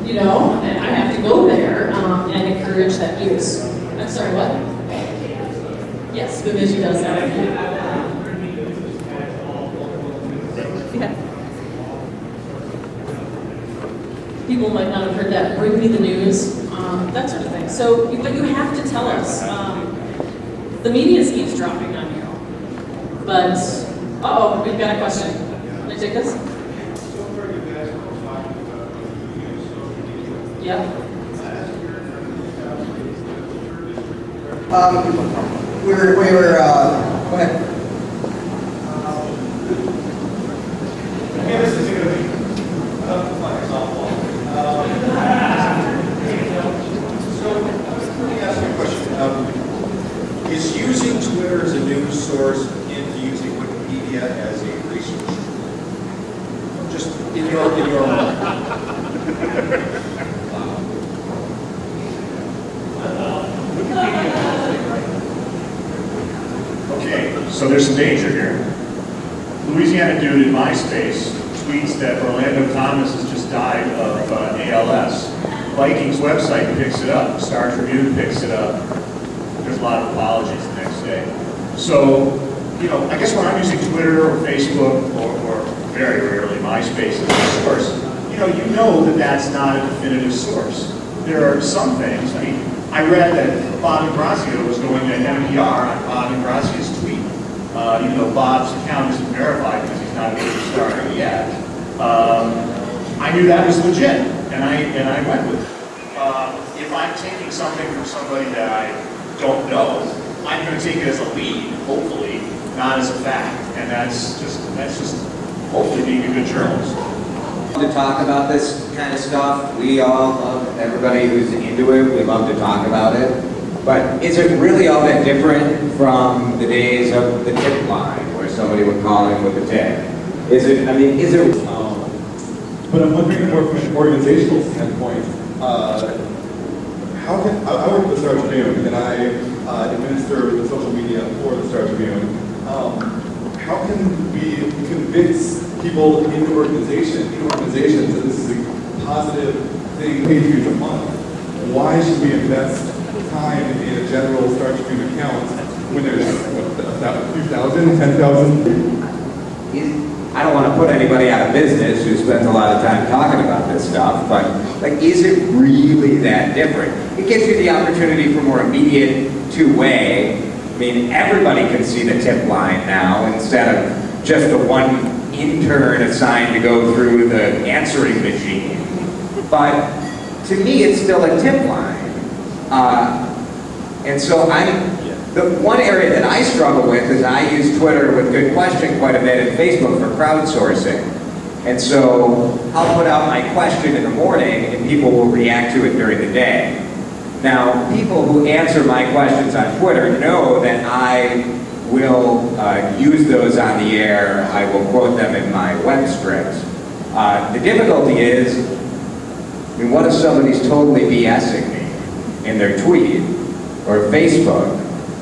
You know, and I have to go there and encourage that use. I'm sorry, what? Yes, the vision does that. Yeah. People might not have heard that. Bring me the news, that sort of thing. So, but you have to tell us. The media is eavesdropping on you. But, uh-oh, we've got a question. Can I take this? Yeah. We were, go ahead. Yeah, this is going to be like softball. So, let me ask you a question. Is using Twitter as a news source akin to using Wikipedia as a research tool? Just in your mind. Okay, so there's some danger here. Louisiana dude in MySpace tweets that Orlando Thomas has just died of ALS. Vikings website picks it up. Star Tribune picks it up. There's a lot of apologies the next day. So, you know, I guess when I'm using Twitter or Facebook or very rarely MySpace as a source, you know that that's not a definitive source. There are some things. I mean, I read that Bob Ingrassia was going to NPR on Bob Ingrassia's tweet, even though Bob's account isn't verified because he's not a big star yet. I knew that was legit, and I went with it. If I'm taking something from somebody that I don't know, I'm going to take it as a lead, hopefully, not as a fact, and that's just hopefully being a good journalist. To talk about this kind of stuff, we all love, everybody who's into it, we love to talk about it. But is it really all that different from the days of the tip line, where somebody would call in with a tip? Is it? But I'm wondering more from an organizational standpoint. How can I work at the Star Tribune and I administer the social media for the Star Tribune? How can we convince people in organizations that this is a positive thing, page views a month? Why should we invest time in a general Star Tribune account when there's a few thousand, 10,000? I don't want to put anybody out of business who spends a lot of time talking about this stuff, but like, is it really that different? It gives you the opportunity for more immediate two-way. I mean, everybody can see the tip line now instead of just the one intern assigned to go through the answering machine. But to me, it's still a tip line. And so the one area that I struggle with is I use Twitter with Good Question quite a bit and Facebook for crowdsourcing. And so I'll put out my question in the morning and people will react to it during the day. Now, people who answer my questions on Twitter know that I will use those on the air. I will quote them in my web scripts. The difficulty is, I mean, what if somebody's totally BSing me in their tweet or Facebook?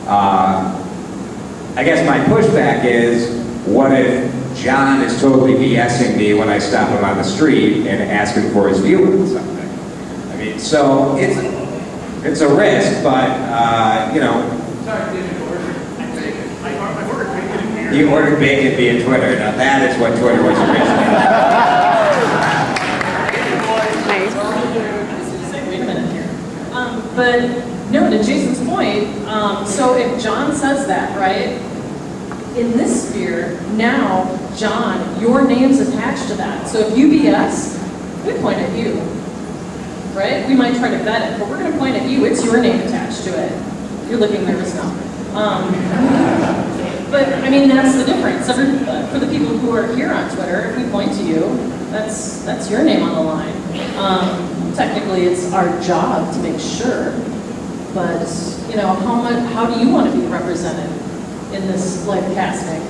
I guess my pushback is, what if John is totally BSing me when I stop him on the street and ask him for his view on something? I mean, so it's a risk, but you know. Sorry, did you order? I ordered bacon in here. You ordered bacon via Twitter. Now that is what Twitter was originally. Wait a minute here. But no, to Jason's point, so if John says that, right, in this sphere, now, John, your name's attached to that. So if you BS, we point at you, right? We might try to vet it, but we're going to point at you. It's your name attached to it. You're looking nervous now. But, I mean, that's the difference. For the people who are here on Twitter, if we point to you, that's your name on the line. Technically, it's our job to make sure. But, you know, how do you want to be represented in this live casting?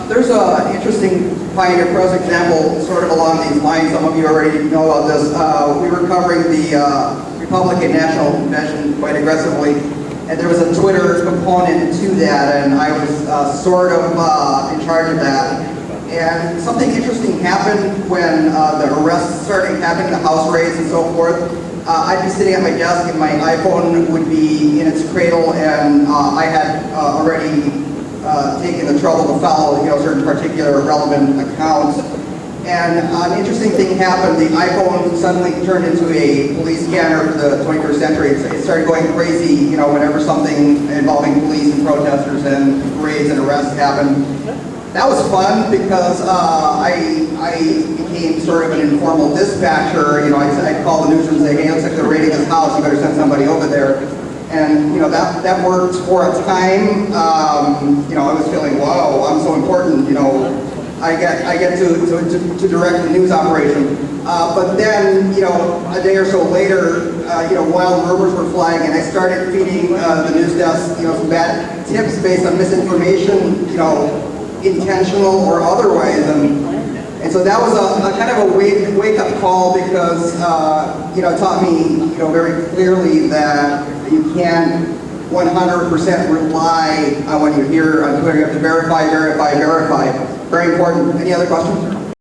There's an interesting Pioneer Press example sort of along these lines. Some of you already know about this. We were covering the Republican National Convention quite aggressively, And there was a Twitter component to that, and I was sort of in charge of that. And something interesting happened when the arrests started happening, the house raids and so forth. I'd be sitting at my desk and my iPhone would be in its cradle, and I had already taken the trouble to follow, certain particular relevant accounts. And an interesting thing happened. The iPhone suddenly turned into a police scanner for the 21st century. It started going crazy, whenever something involving police and protesters and raids and arrests happened. That was fun because I became sort of an informal dispatcher. I'd call the news and say, hey, looks like they're raiding this house. You better send somebody over there. And that worked for a time. I was feeling, wow, I'm so important. I get to direct the news operation. But then, a day or so later, wild rumors were flying, and I started feeding the news desk, some bad tips based on misinformation, intentional or otherwise. And so that was a kind of a wake-up call because, it taught me, very clearly that you can't 100% rely on what you hear on Twitter. You have to verify. Very important. Any other questions?